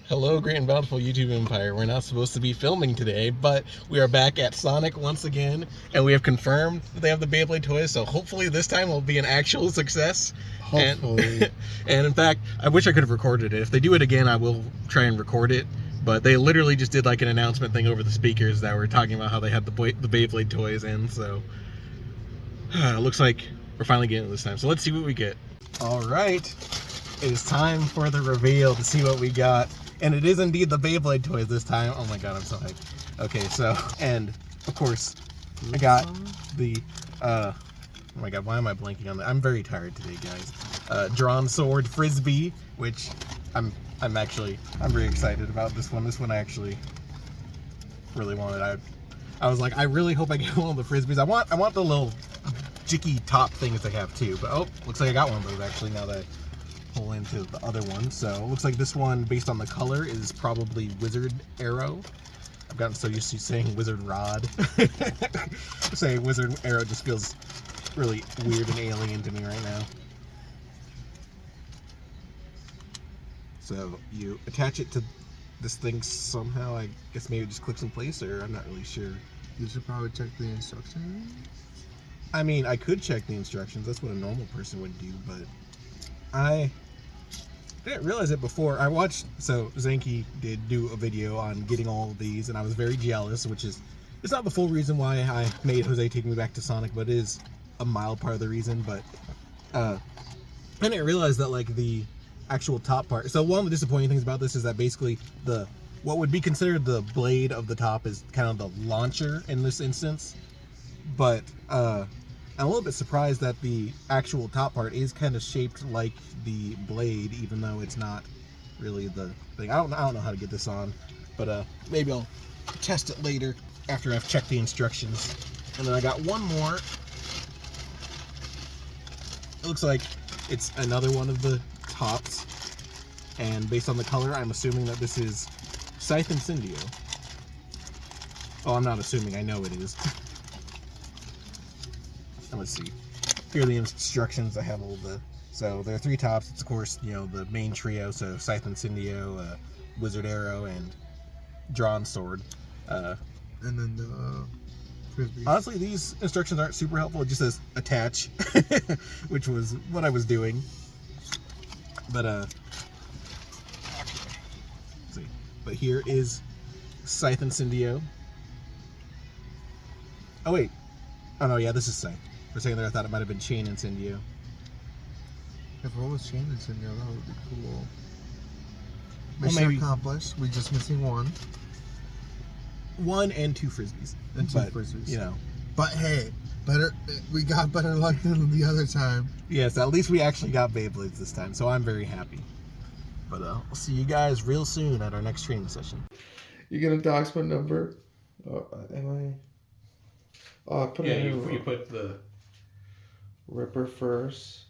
Hello, great and bountiful YouTube empire. We're not supposed to be filming today, but we are back at Sonic once again, and we have confirmed that they have the Beyblade toys, so hopefully this time will be an actual success. Hopefully. And in fact, I wish I could have recorded it. If they do it again, I will try and record it, but they literally just did like an announcement thing over the speakers that were talking about how they had the Beyblade toys in, so it looks like we're finally getting it this time. So let's see what we get. All right, it is time for the reveal to see what we got. And it is indeed the Beyblade toys this time. Oh my god, I'm so hyped. Okay, so, and of course, I got the, oh my god, why am I blanking on that? I'm very tired today, guys. Drawn Sword Frisbee, which I'm very excited about this one. This one I actually really wanted. I was like, I really hope I get one of the Frisbees. I want the little jicky top things they have too, but oh, looks like I got one of those actually now that pull into the other one. So it looks like this one, based on the color, is probably Wizard Arrow. I've gotten so used to saying Wizard Rod. Saying Wizard Arrow just feels really weird and alien to me right now. So you attach it to this thing somehow. I guess maybe it just clicks in place, or I'm not really sure. You should probably check the instructions. I mean, I could check the instructions. That's what a normal person would do, but I didn't realize it before. I watched, so Zanky did do a video on getting all of these, and I was very jealous, which is, it's not the full reason why I made Jose take me back to Sonic, but it is a mild part of the reason. But I didn't realize that like the actual top part, so one of the disappointing things about this is that basically what would be considered the blade of the top is kind of the launcher in this instance. But I'm a little bit surprised that the actual top part is kind of shaped like the blade, even though it's not really the thing. I don't know how to get this on, but maybe I'll test it later after I've checked the instructions. And then I got one more. It looks like it's another one of the tops, and based on the color, I'm assuming that this is Scythe Incendio. Oh, I'm not assuming, I know it is. Let's see. Here are the instructions. I have all the. So there are three tops. It's of course, you know, the main trio. So Scythe Incendio, Wizard Arrow, and Drawn Sword. And then the Frisbee. Honestly, these instructions aren't super helpful. It just says attach, which was what I was doing. But let's see. But here is Scythe Incendio. Oh wait. Oh no, yeah, this is Scythe. For a second there, I thought it might have been Chiin Incendio. If it was Chiin Incendio, that would be cool. Well, Mission maybe accomplished. We're just missing one. One and two Frisbees. And two Frisbees. You know. But hey, we got better luck than the other time. Yes, at least we actually got Beyblades this time, so I'm very happy. But I'll see you guys real soon at our next training session. You gonna dox my number? Am I? Oh, I put it in. You put the Ripper first.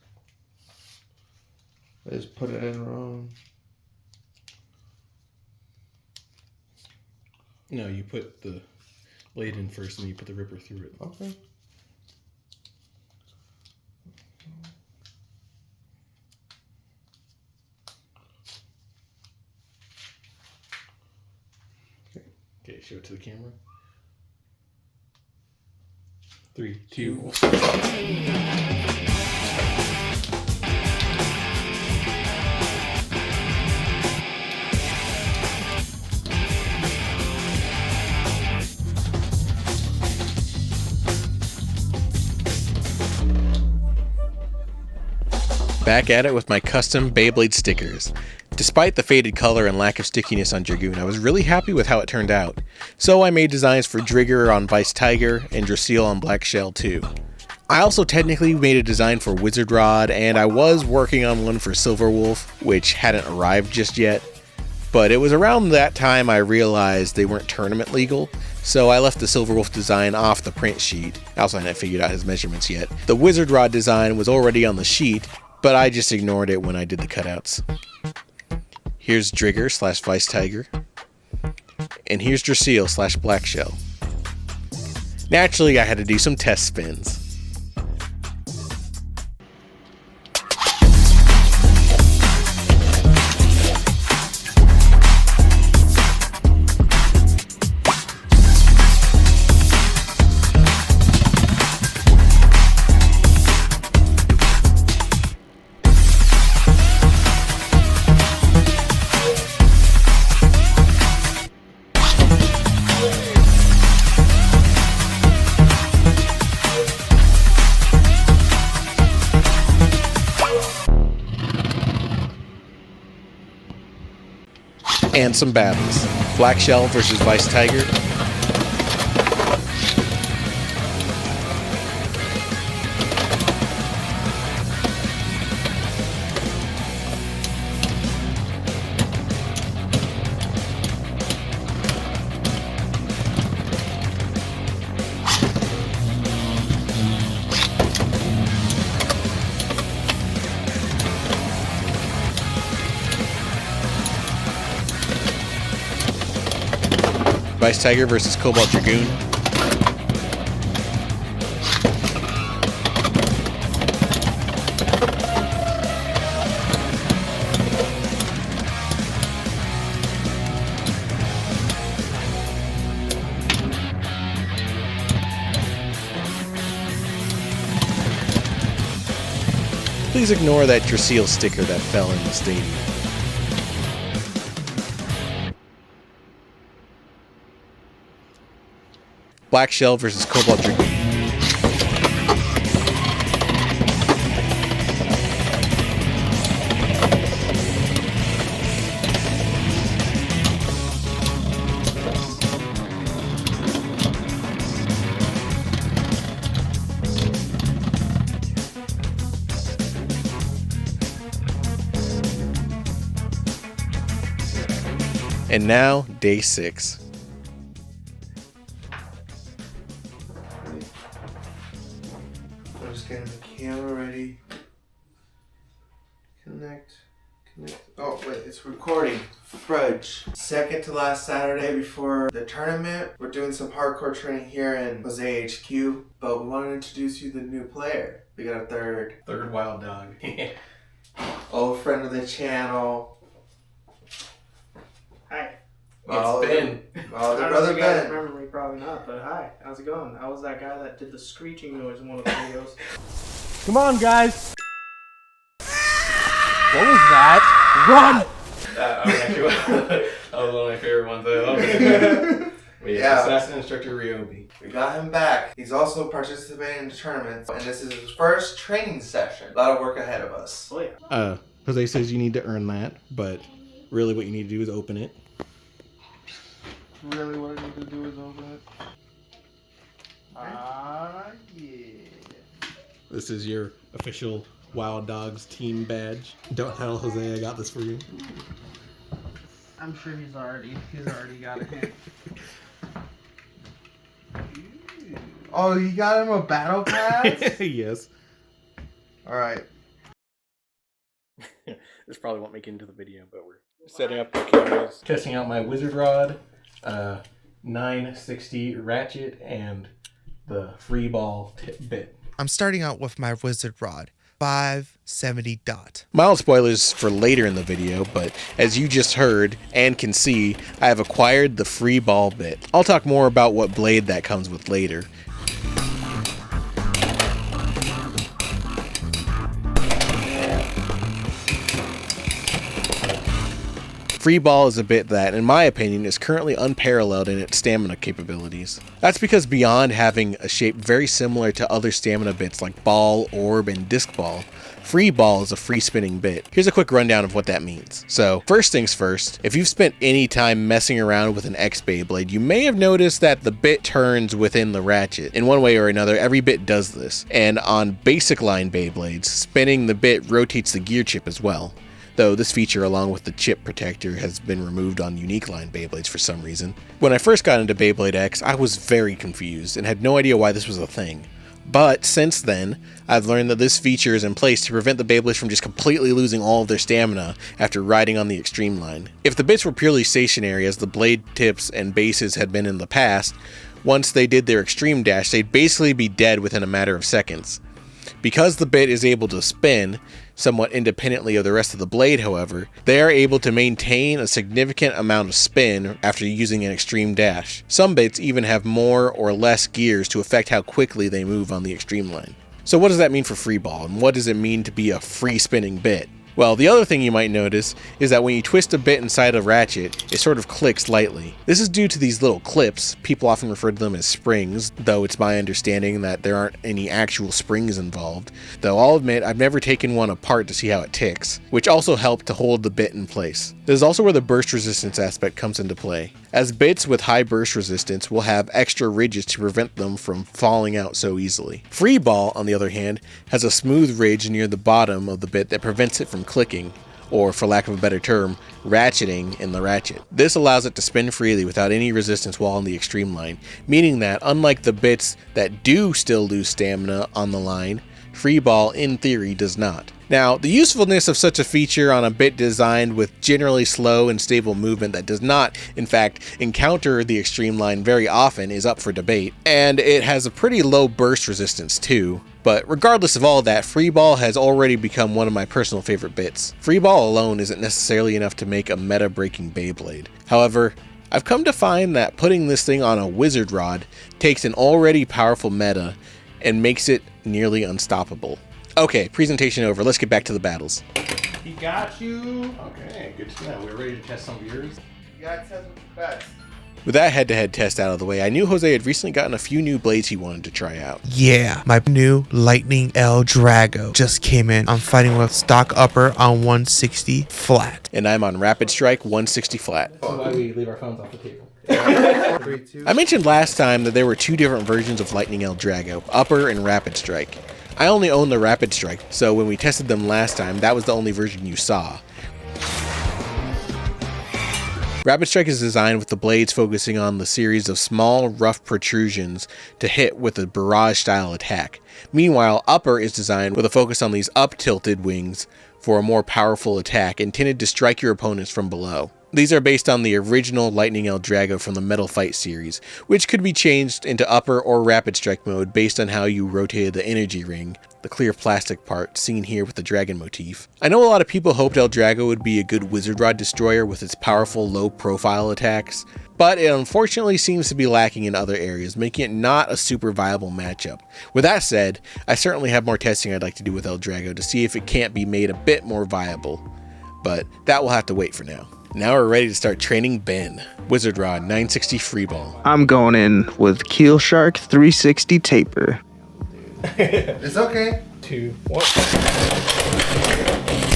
I just put it in wrong. No, you put the blade in first, and you put the Ripper through it. Okay. Okay, show it to the camera. 3, 2, 1. Back at it with my custom Beyblade stickers. Despite the faded color and lack of stickiness on Dragoon, I was really happy with how it turned out. So I made designs for Driger on Weiss Tiger and Dragoon on Black Shell too. I also technically made a design for Wizard Rod, and I was working on one for Silver Wolf, which hadn't arrived just yet. But it was around that time I realized they weren't tournament legal, so I left the Silver Wolf design off the print sheet. I also hadn't figured out his measurements yet. The Wizard Rod design was already on the sheet, but I just ignored it when I did the cutouts. Here's Driger / Weiss Tiger. And here's Dragoon / Black Shell. Naturally, I had to do some test spins. And some battles. Black Shell versus Weiss Tiger. Weiss Tiger versus Cobalt Dragoon. Please ignore that Draseal sticker that fell in the stadium. Black Shell versus Cobalt Dragoon. And now, day 6. I'm just getting the camera ready. Connect. Oh, wait, it's recording. Fudge. Second to last Saturday before the tournament. We're doing some hardcore training here in Jose HQ, but we want to introduce you to the new player. We got a third wild dog. old friend of the channel. Hi. Well, It's Ben. Well, the I don't know brother if you guys Ben. remember me, probably not, but hi, how's it going? I was that guy that did the screeching noise in one of the videos. Come on, guys. What was that? Run! That was one of my favorite ones. I love it. Yeah. Assassin Instructor Ryobi. We got him back. He's also participating in the tournament, and this is his first training session. A lot of work ahead of us. Oh yeah. Jose says you need to earn that, but really what you need to do is open it. Really, what I need to do is open it. Yeah. This is your official Wild Dogs team badge. Don't tell Jose I got this for you. I'm sure he's already got it here. Oh, you got him a battle pass? Yes. Alright. This probably won't make it into the video, but we're setting up the cameras. Testing out my Wizard Rod, 960 ratchet, and the free ball bit. I'm starting out with my Wizard Rod, 570 dot. Mild spoilers for later in the video, but as you just heard and can see, I have acquired the free ball bit. I'll talk more about what blade that comes with later. Free ball is a bit that, in my opinion, is currently unparalleled in its stamina capabilities. That's because beyond having a shape very similar to other stamina bits like ball, orb, and disc ball, free ball is a free spinning bit. Here's a quick rundown of what that means. So, first things first, if you've spent any time messing around with an X Beyblade, you may have noticed that the bit turns within the ratchet. In one way or another, every bit does this. And on basic line Beyblades, spinning the bit rotates the gear chip as well. Though this feature along with the chip protector has been removed on unique line Beyblades for some reason. When I first got into Beyblade X, I was very confused and had no idea why this was a thing. But since then, I've learned that this feature is in place to prevent the Beyblades from just completely losing all of their stamina after riding on the extreme line. If the bits were purely stationary as the blade tips and bases had been in the past, once they did their extreme dash, they'd basically be dead within a matter of seconds. Because the bit is able to spin, somewhat independently of the rest of the blade, however, they are able to maintain a significant amount of spin after using an extreme dash. Some bits even have more or less gears to affect how quickly they move on the extreme line. So what does that mean for free ball, and what does it mean to be a free spinning bit? Well, the other thing you might notice is that when you twist a bit inside a ratchet, it sort of clicks lightly. This is due to these little clips. People often refer to them as springs, though it's my understanding that there aren't any actual springs involved. Though I'll admit I've never taken one apart to see how it ticks, which also help to hold the bit in place. This is also where the burst resistance aspect comes into play, as bits with high burst resistance will have extra ridges to prevent them from falling out so easily. Free ball, on the other hand, has a smooth ridge near the bottom of the bit that prevents it from clicking, or for lack of a better term, ratcheting in the ratchet. This allows it to spin freely without any resistance while on the extreme line, meaning that unlike the bits that do still lose stamina on the line, free ball in theory does not. Now, the usefulness of such a feature on a bit designed with generally slow and stable movement that does not, in fact, encounter the extreme line very often is up for debate, and it has a pretty low burst resistance too. But regardless of all that, free ball has already become one of my personal favorite bits. Free ball alone isn't necessarily enough to make a meta-breaking Beyblade. However, I've come to find that putting this thing on a wizard rod takes an already powerful meta and makes it nearly unstoppable. Okay, presentation over. Let's get back to the battles. He got you. Okay, good to know. We're ready to test some of yours. You gotta test with the best. With that head-to-head test out of the way, I knew Jose had recently gotten a few new blades he wanted to try out. Yeah, my new Lightning L Drago just came in. I'm fighting with stock upper on 160 flat. And I'm on Rapid Strike 160 flat. That's why we leave our phones off the table. 3, 2. I mentioned last time that there were two different versions of Lightning L Drago, Upper and Rapid Strike. I only own the Rapid Strike, so when we tested them last time, that was the only version you saw. Rapid Strike is designed with the blades focusing on the series of small, rough protrusions to hit with a barrage-style attack. Meanwhile, Upper is designed with a focus on these up-tilted wings for a more powerful attack intended to strike your opponents from below. These are based on the original Lightning L Drago from the Metal Fight series, which could be changed into Upper or Rapid Strike mode based on how you rotated the energy ring, the clear plastic part seen here with the dragon motif. I know a lot of people hoped L Drago would be a good Wizard Rod destroyer with its powerful low-profile attacks, but it unfortunately seems to be lacking in other areas, making it not a super viable matchup. With that said, I certainly have more testing I'd like to do with L Drago to see if it can't be made a bit more viable, but that will have to wait for now. Now we're ready to start training Ben. Wizard Rod 960 Freeball. I'm going in with Keel Shark 360 Taper. It's okay. 2, 1.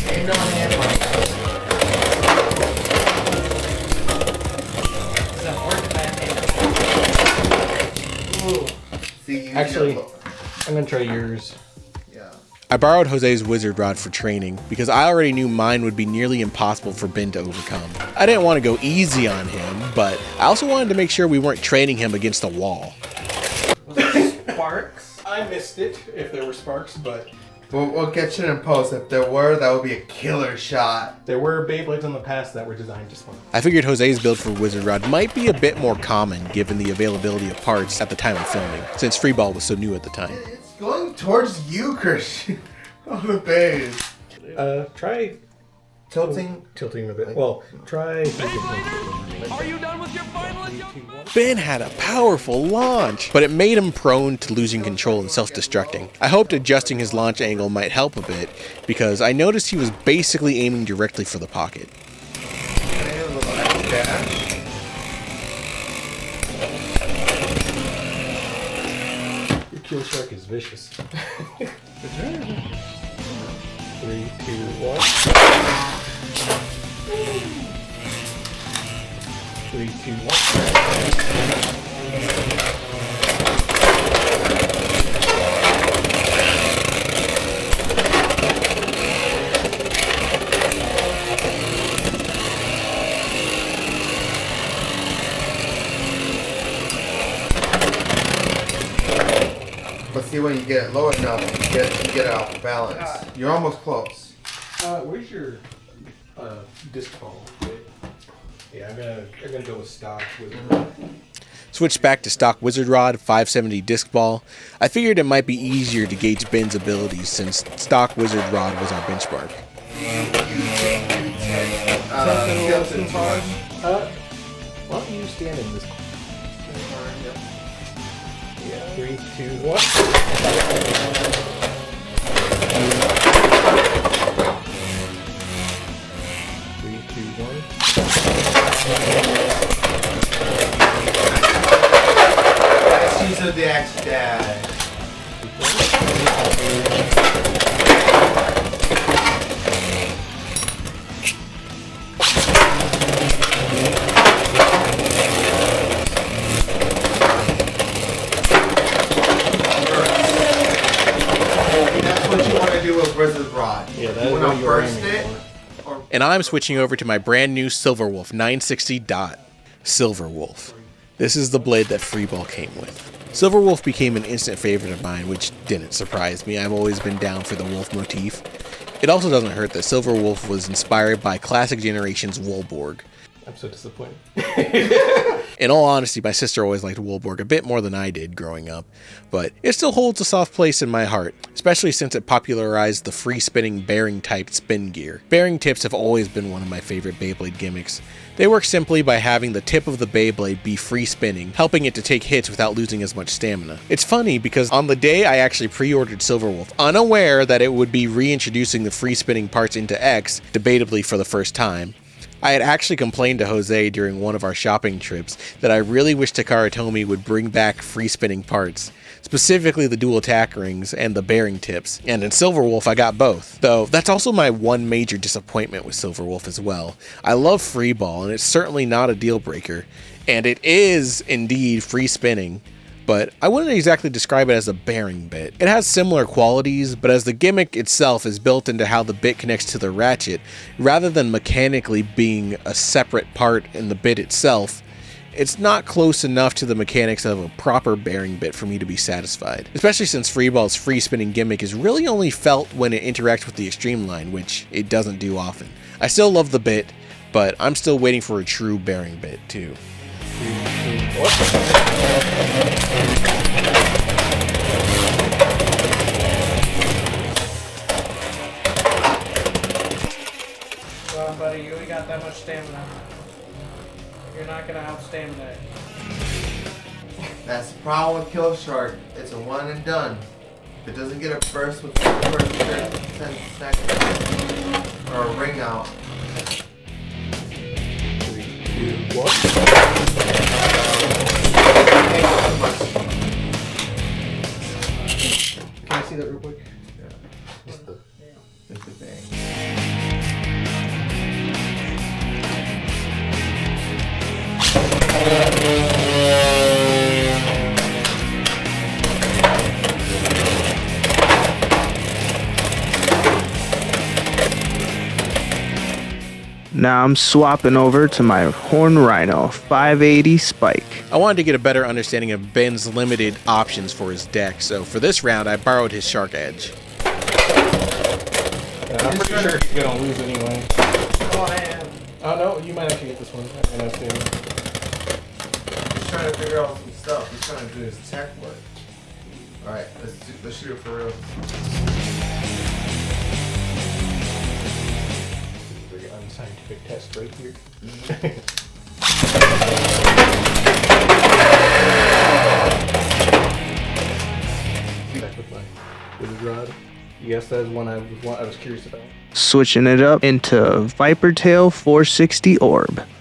Ain't no hand See, you Actually, know- I'm gonna try yours. yeah. I borrowed Jose's Wizard Rod for training because I already knew mine would be nearly impossible for Ben to overcome. I didn't want to go easy on him, but I also wanted to make sure we weren't training him against a wall. Was it Sparks? I missed it if there were sparks, but We'll get you in post. If there were, that would be a killer shot. there were Beyblades in the past that were designed to spark. I figured Jose's build for Wizard Rod might be a bit more common given the availability of parts at the time of filming, since Freeball was so new at the time. It's going towards you, Christian. On the base. Try Tilting. tilting a bit. Well, try. Ben had a powerful launch, but it made him prone to losing control and self-destructing. I hoped adjusting his launch angle might help a bit, because I noticed he was basically aiming directly for the pocket. Okay, a little X dash. Your Keel Shark is vicious. 3, 2, 1. 3, 2, 1. But see, when you get it low enough, you get it off of balance. You're almost close. Where's your disc ball? Yeah, I'm gonna go with stock Wizard Rod. Switched back to stock Wizard Rod 570 disc ball. I figured it might be easier to gauge Ben's abilities since stock Wizard Rod was our benchmark. Tilted too much. Why don't you stand in this? Yeah, 3, 2, 1. where's the rod? Yeah, that You is wanna what you were burst aiming it? for. Or And I'm switching over to my brand new Silverwolf 960 dot. Silverwolf. This is the blade that Freeball came with. Silverwolf became an instant favorite of mine, which didn't surprise me. I've always been down for the wolf motif. It also doesn't hurt that Silverwolf was inspired by classic generation's Wolborg. I'm so disappointed. In all honesty, my sister always liked Wolborg a bit more than I did growing up, but it still holds a soft place in my heart, especially since it popularized the free-spinning bearing-type spin gear. Bearing tips have always been one of my favorite Beyblade gimmicks. They work simply by having the tip of the Beyblade be free-spinning, helping it to take hits without losing as much stamina. It's funny because on the day I actually pre-ordered Silverwolf, unaware that it would be reintroducing the free-spinning parts into X, debatably for the first time, I had actually complained to Jose during one of our shopping trips that I really wished Takara Tomy would bring back free spinning parts, specifically the dual attack rings and the bearing tips, and in Silverwolf I got both. Though that's also my one major disappointment with Silverwolf as well. I love Freeball and it's certainly not a deal breaker, and it is indeed free spinning, but I wouldn't exactly describe it as a bearing bit. It has similar qualities, but as the gimmick itself is built into how the bit connects to the ratchet, rather than mechanically being a separate part in the bit itself, it's not close enough to the mechanics of a proper bearing bit for me to be satisfied. Especially since Freeball's free spinning gimmick is really only felt when it interacts with the extreme line, which it doesn't do often. I still love the bit, but I'm still waiting for a true bearing bit too. Come on, buddy, you ain't got that much stamina. You're not gonna out-stamina it. that's the problem with Kill Shark. It's a one and done. If it doesn't get a burst with the first 10 seconds or a ring out. 3, 2, 1. Can I see that real quick? Yeah. Just the bang. Now I'm swapping over to my Horn Rhino 580 Spike. I wanted to get a better understanding of Ben's limited options for his deck, so for this round I borrowed his Shark Edge. I'm pretty sure he's gonna lose anyway. Oh, man. Oh no, you might actually get this one. I know too. He's trying to figure out some stuff. He's trying to do his tech work. Alright, let's shoot it for real. Very unscientific test right here. Back with my wizard rod. Yes, that is one I was curious about. Switching it up into Viper Tail 460 Orb. 3, 2,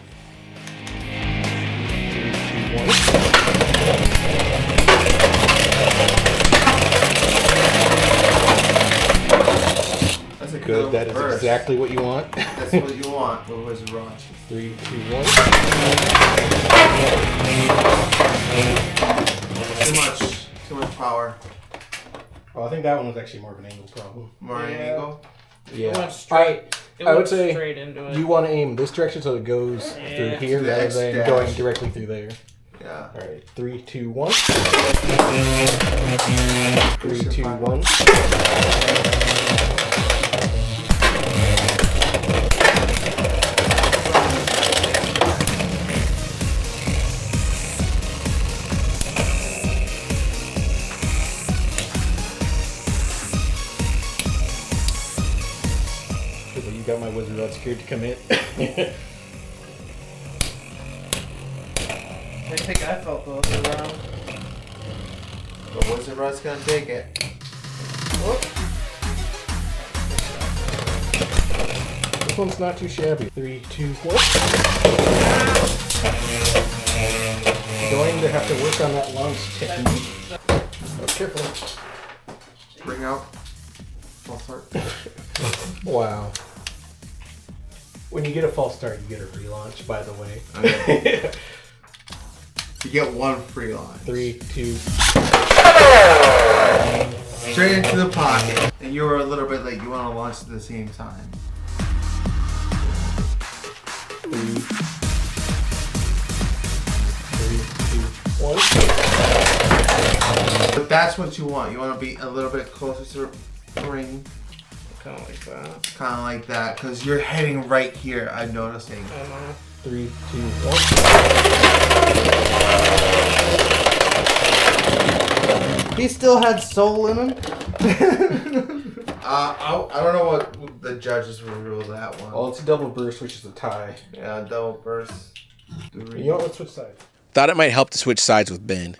1. That's a Good, that is burst. exactly what you want. That's what you want with Wizard Rod. 3, 2, 1. Too much power. Oh, I think that one was actually more of an angle problem. More an Yeah. angle. It went straight. It I would went say straight into it. you want to aim this direction so it goes through Yeah. here The rather X than dash. going directly through there. Yeah. Alright, 3, 2, 1. 3, 2, 1. You got my wizard rod scared to come in. I think I felt the other round. The Wizard Rod's gonna take it. This one's not too shabby. 3, 2, 1. Going to have to work on that launch technique. Oh, careful. Bring out. False start. Wow. When you get a false start, you get a relaunch, by the way. Okay. You get one free launch. 3, 2. straight into the pocket. And you were a little bit late. You want to launch at the same time. 3, 2, 1. But that's what you want. You want to be a little bit closer to the ring. Kind of like that. Kind of like that. Because you're heading right here, I'm noticing. 3, 2, 1. He still had soul in him. I don't know what the judges will rule that one. Well, it's a double burst, which is a tie. Yeah, double burst. 3. You know what? Let's switch sides. Thought it might help to switch sides with Ben.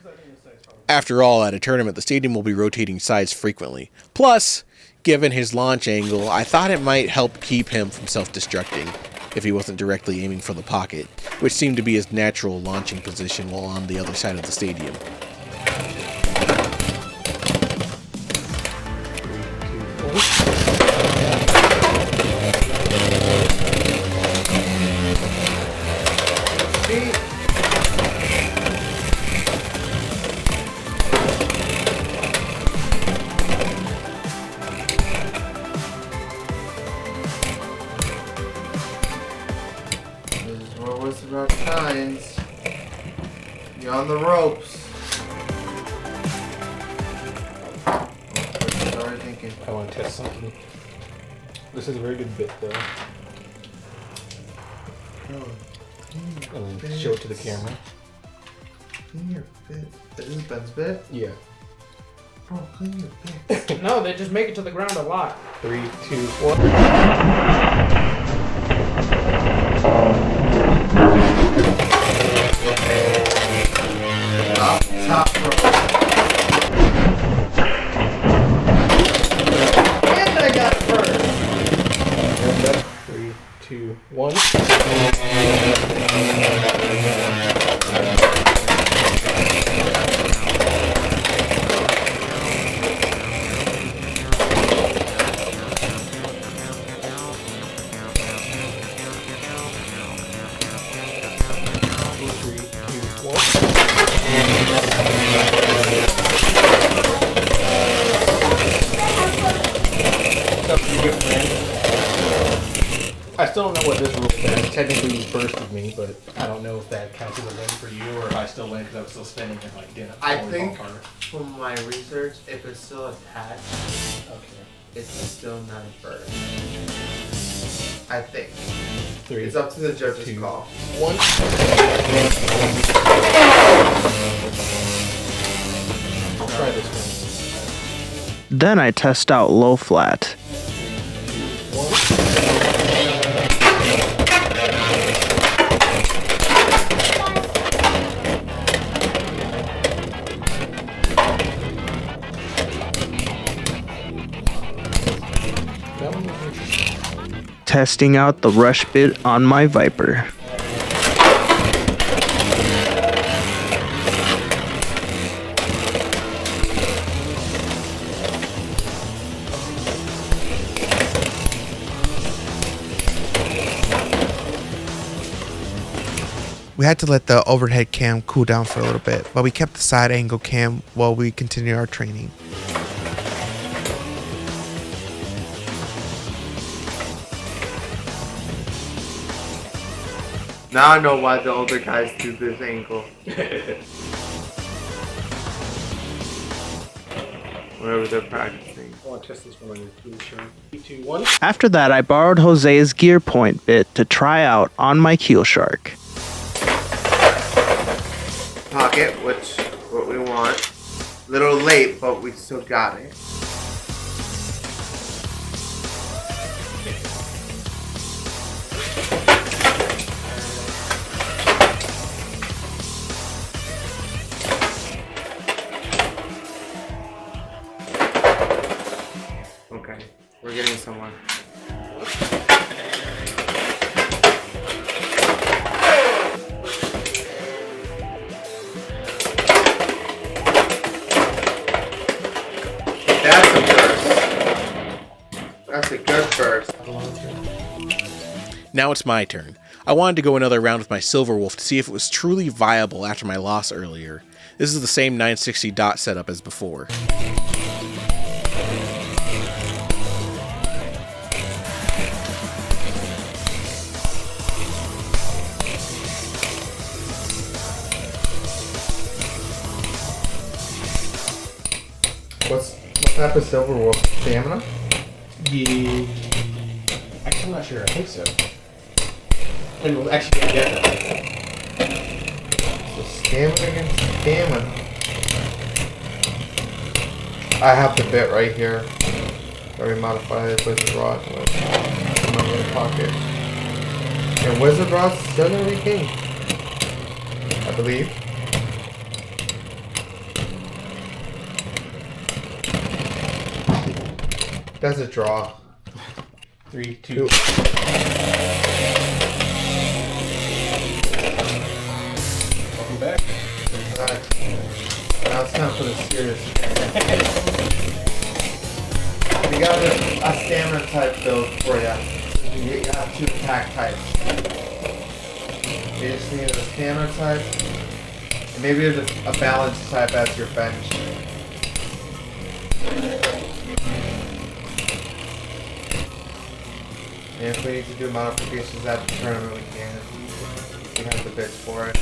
After all, at a tournament, the stadium will be rotating sides frequently. Plus, given his launch angle, I thought it might help keep him from self-destructing if he wasn't directly aiming for the pocket, which seemed to be his natural launching position while on the other side of the stadium. Rough times. You're on the ropes. What are you thinking? I want to test something. This is a very good bit, though. And then show it to the camera. Clean your bit. This is Ben's bit? Yeah. Bro, clean your bit. No, they just make it to the ground a lot. 3, 2, 1. Top rope. And I got it first. 3, 2, 1. I still don't know what this rule says. Technically, you bursted me, but I don't know if that counts as a win for you or if I still win because I was still spinning and like didn't. I think from my research, if it's still attached, Okay. it's still not a burst. I think. 3. It's up to the judge's 2, call. 1. I'll try this one. Then I test out low flat. 1. Testing out the rush bit on my Viper. We had to let the overhead cam cool down for a little bit, but we kept the side angle cam while we continued our training. Now I know why the older guys do this angle. Wherever they're practicing. I want to test this one on your blue shirt. 3, 2, 1. After that, I borrowed Jose's gear point bit to try out on my keel shark. Pocket, which what we want. Little late, but we still got it. Okay, we're getting somewhere. That's a burst. That's a good burst. Now it's my turn. I wanted to go another round with my Silver Wolf to see if it was truly viable after my loss earlier. This is the same 960 dot setup as before. type of Silver Wolf? Stamina? Yeah. Actually, I'm not sure. I think so. And we'll actually get that. So stamina against stamina. I have the bit right here. Very modified Wizard Rod in my little pocket. And Wizard Rod's still gonna be king, I believe. That's a draw. 3, 2. Two. Welcome back. Alright. Now it's time for the serious. We got a stamina type build for you. You have 2 attack types. You just need a stamina type, and maybe there's a balance type as your bench. And if we need to do modifications at the tournament, we can. We have the bits for it.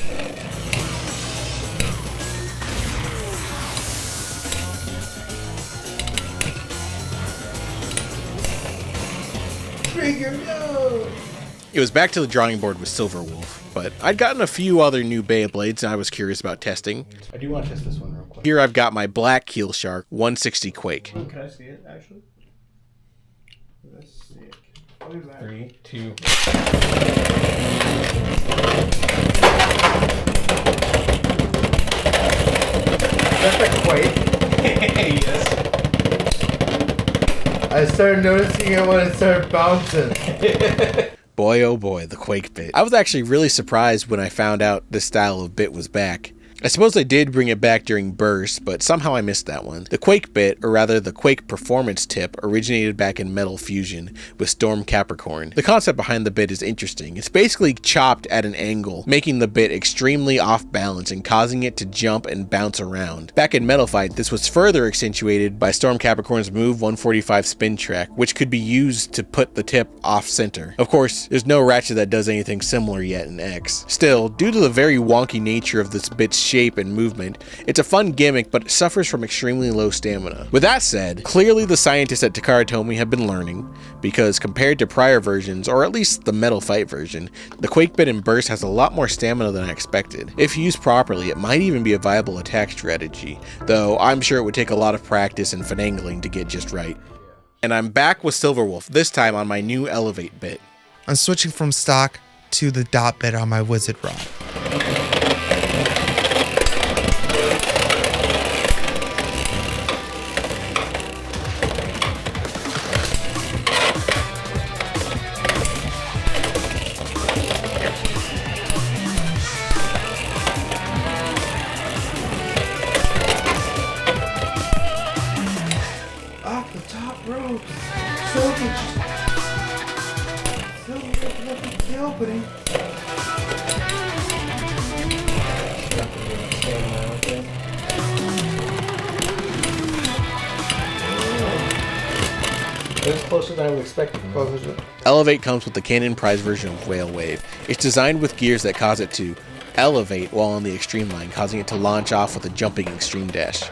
Trigger, no! It was back to the drawing board with Silver Wolf, but I'd gotten a few other new Beyblades and I was curious about testing. I do want to test this one real quick. Here I've got my Black Keel Shark 160 Quake. Can I see it, actually? Let's see it. What is that? 3, 2. That's a Quake. Yes. I started noticing it when it started bouncing. Boy oh boy, the Quake bit. I was actually really surprised when I found out this style of bit was back. I suppose they did bring it back during Burst, but somehow I missed that one. The Quake bit, or rather the Quake performance tip, originated back in Metal Fusion with Storm Capricorn. The concept behind the bit is interesting. It's basically chopped at an angle, making the bit extremely off balance and causing it to jump and bounce around. Back in Metal Fight, this was further accentuated by Storm Capricorn's move 145 spin track, which could be used to put the tip off center. Of course, there's no Ratchet that does anything similar yet in X. Still, due to the very wonky nature of this bit's shape and movement, it's a fun gimmick, but it suffers from extremely low stamina. With that said, clearly the scientists at Takara Tomy have been learning, because compared to prior versions, or at least the Metal Fight version, the Quake bit in Burst has a lot more stamina than I expected. If used properly, it might even be a viable attack strategy, though I'm sure it would take a lot of practice and finagling to get just right. And I'm back with Silver Wolf, this time on my new Elevate bit. I'm switching from stock to the dot bit on my Wizard Rod. Off the top ropes. Silver with the opening. It's closer than I would expect. Elevate comes with the Canon Prize version of Whale Wave. It's designed with gears that cause it to elevate while on the extreme line, causing it to launch off with a jumping extreme dash.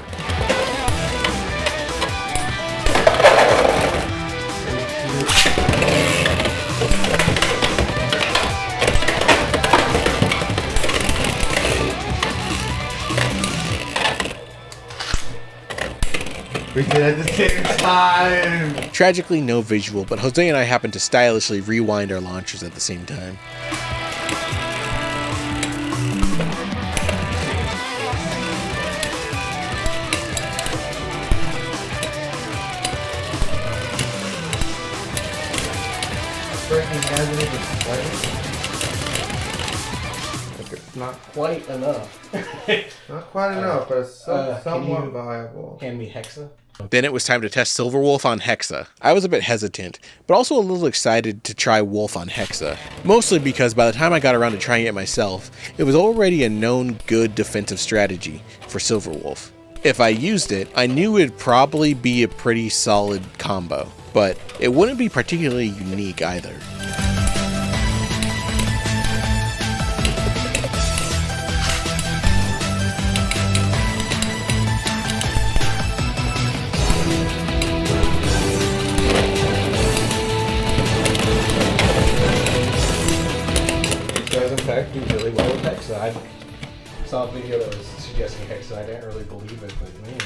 We did it at the same time. Tragically, no visual, but Jose and I happened to stylishly rewind our launchers at the same time. Breaking hazard is Not quite enough. not quite enough, but it's can somewhat you- viable. Hand me Hexa. Then it was time to test Silver Wolf on Hexa. I was a bit hesitant, but also a little excited to try Wolf on Hexa. Mostly because by the time I got around to trying it myself, it was already a known good defensive strategy for Silver Wolf. If I used it, I knew it'd probably be a pretty solid combo, but it wouldn't be particularly unique either. I saw a video that was suggesting Hex, and I didn't really believe it, but man.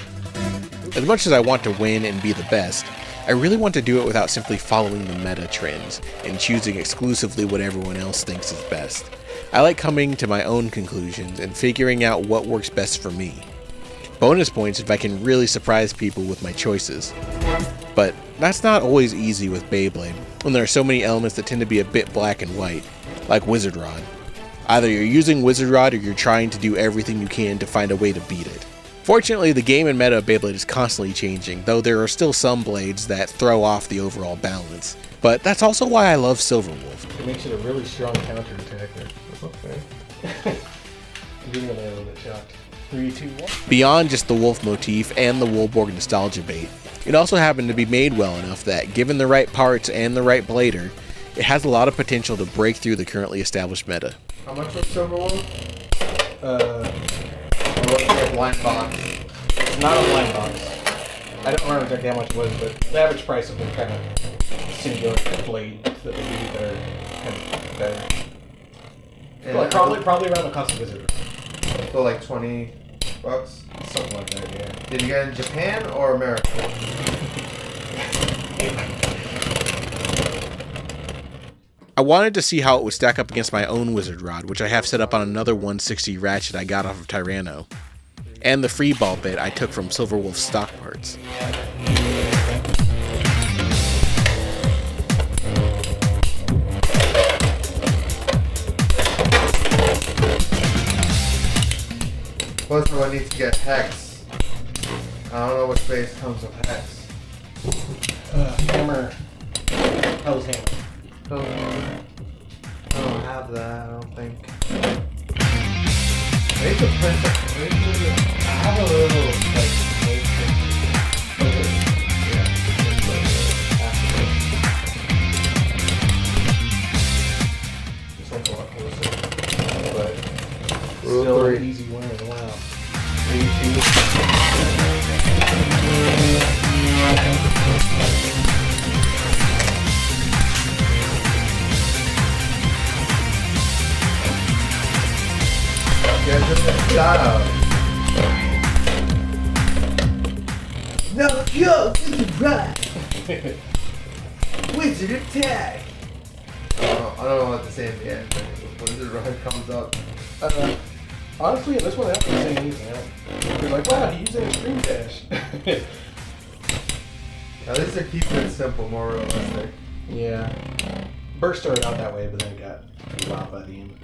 As much as I want to win and be the best, I really want to do it without simply following the meta trends and choosing exclusively what everyone else thinks is best. I like coming to my own conclusions and figuring out what works best for me. Bonus points if I can really surprise people with my choices. But that's not always easy with Beyblade, when there are so many elements that tend to be a bit black and white, like Wizard Rod. Either you're using Wizard Rod or you're trying to do everything you can to find a way to beat it. Fortunately, the game and meta of Beyblade is constantly changing, though there are still some blades that throw off the overall balance. But that's also why I love Silverwolf. It makes it a really strong counter-attack there. Okay. I'm getting a little bit shocked. 3, 2, 1. Beyond just the wolf motif and the Wolborg nostalgia bait, it also happened to be made well enough that, given the right parts and the right blader, it has a lot of potential to break through the currently established meta. How much was Silverwolf? A blind box. It's not a blind box. I don't remember exactly how much it was, but the average price of them kind of singular blade that they do that are kind of better. Well, probably around the cost of Wizard. So like $20? Something like that, yeah. Did you get it in Japan or America? I wanted to see how it would stack up against my own Wizard Rod, which I have set up on another 160 ratchet I got off of Tyranno, and the free ball bit I took from Silverwolf's stock parts. Plus, I need to get Hex. I don't know which base comes with Hex. Hammer. Hell's Hammer. I don't have that, I don't think. I need to print it. I have a little, like, this one's a lot closer, but still an easy winner. Wow. 3, No, go to the right. Wizard attack. I don't know what to say in the end, but Wizard Rod comes up. honestly, this one happened the same easy. You're like, wow, he used an extreme dash. At least they're keeping it simple, more realistic. Yeah. Burst started out that way, but then it got too loud by the end.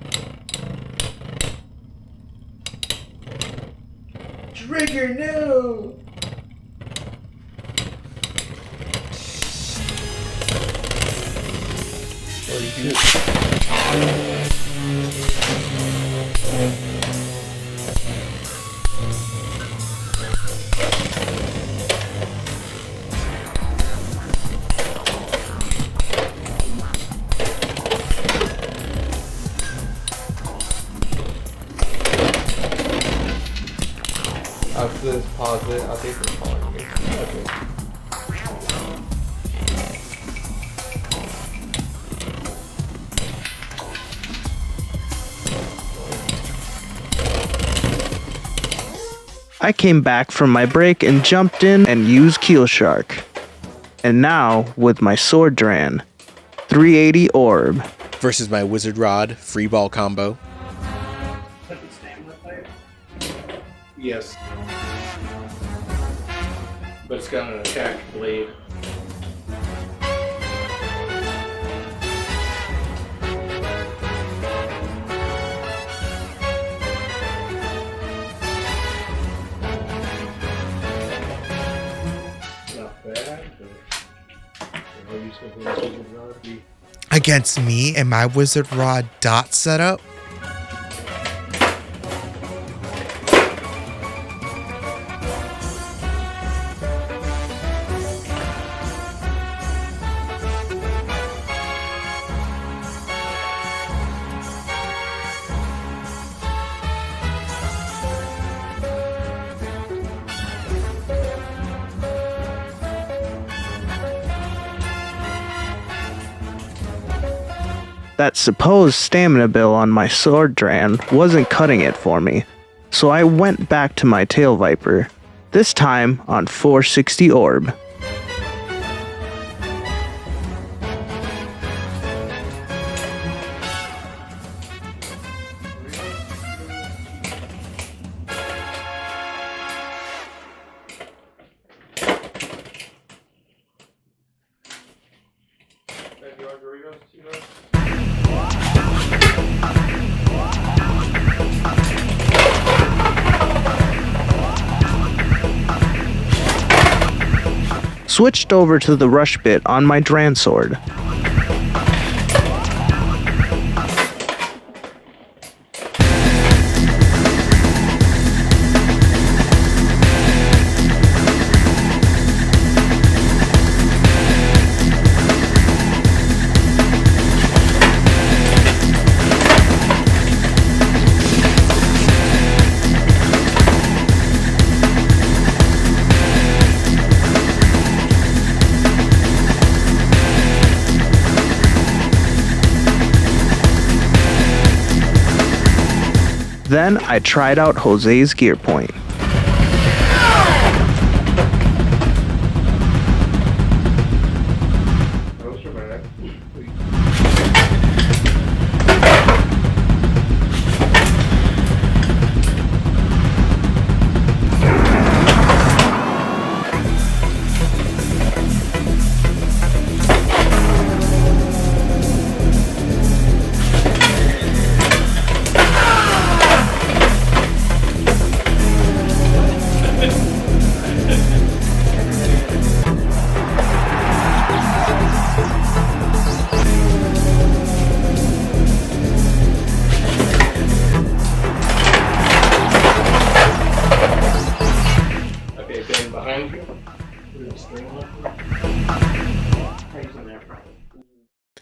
Trigger, no! After this, pause it. I'll take this calling me. Okay. I came back from my break and jumped in and used Keel Shark. And now, with my Sword Dran, 380 Orb. Versus my Wizard Rod free ball combo. Yes. But it's got an attack blade. Not bad, but what are you supposed to do with Wizard Rod? Against me and my Wizard Rod dot setup? That supposed stamina bill on my sword Dran wasn't cutting it for me, so I went back to my Tail Viper, this time on 460 orb. Switched over to the rush bit on my Dran sword. Then I tried out Jose's gear point.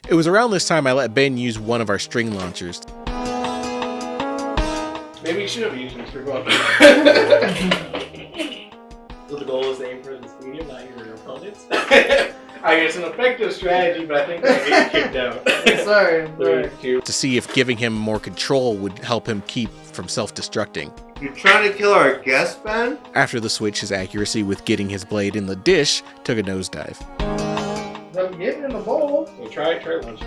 It was around this time I let Ben use one of our string launchers. Maybe you should have used Mr. Glove. So the goal is to aim for the medium, not your opponents. I guess an effective strategy, but I think I get kicked out. Sorry. 3, 2. To see if giving him more control would help him keep from self-destructing. You're trying to kill our guest, Ben? After the switch, his accuracy with getting his blade in the dish took a nosedive. I'm getting in the bowl. So try lunch.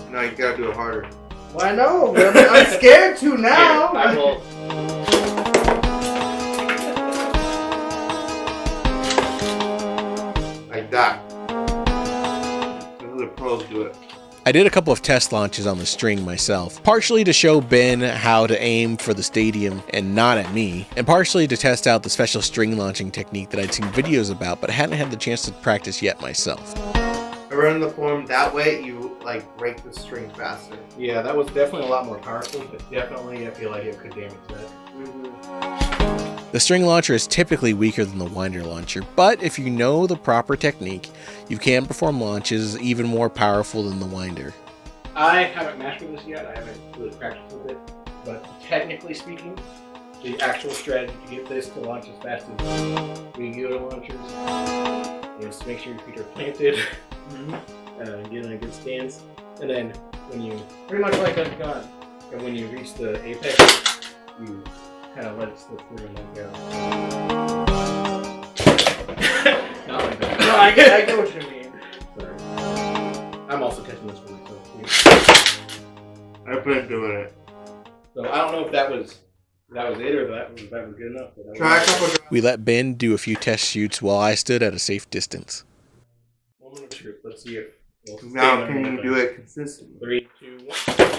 No, you gotta do it harder. Well, I know, but I'm scared to now. Here, I will. Like that. The pros do it. I did a couple of test launches on the string myself, partially to show Ben how to aim for the stadium and not at me, and partially to test out the special string launching technique that I'd seen videos about but hadn't had the chance to practice yet myself. I run the form that way, you like break the string faster. Yeah, that was definitely a lot more powerful, but definitely I feel like it could damage that. The string launcher is typically weaker than the winder launcher, but if you know the proper technique, you can perform launches even more powerful than the winder. I haven't mastered this yet, I haven't really practiced with it, but technically speaking, the actual strategy to get this to launch as fast as regular launchers is to make sure your feet are planted, get in a good stance, and then when you, pretty much like a gun, and when you reach the apex, you kind of let it slip through and let go. Not like that. No, I get what you mean. Sorry. I'm also catching this for myself. I've been doing it. So I don't know if that was it or that was good enough. But Try a couple. We let Ben do a few test shoots while I stood at a safe distance. 1 minute trip. Let's see if we'll Now can you do it consistently? 3, 2, 1.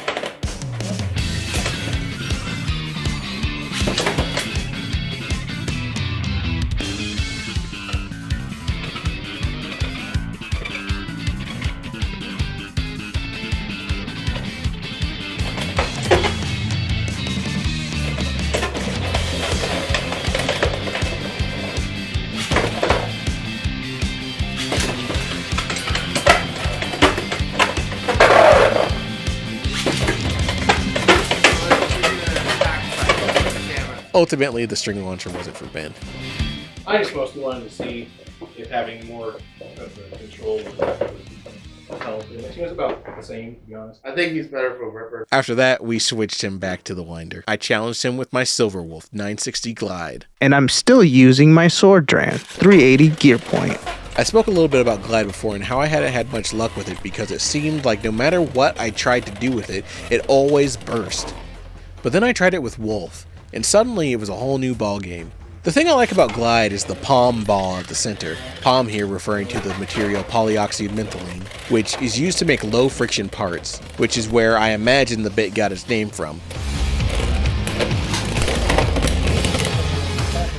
Ultimately, the string launcher wasn't for Ben. I just mostly wanted to see if having more of the control was It was about the same, to be honest. I think he's better for a ripper. After that, we switched him back to the winder. I challenged him with my Silver Wolf 960 Glide. And I'm still using my sword dran, 380 gear point. I spoke a little bit about Glide before and how I hadn't had much luck with it because it seemed like no matter what I tried to do with it, it always burst. But then I tried it with Wolf, and suddenly it was a whole new ball game. The thing I like about Glide is the palm ball at the center. Palm here referring to the material polyoxymethylene, which is used to make low friction parts, which is where I imagine the bit got its name from.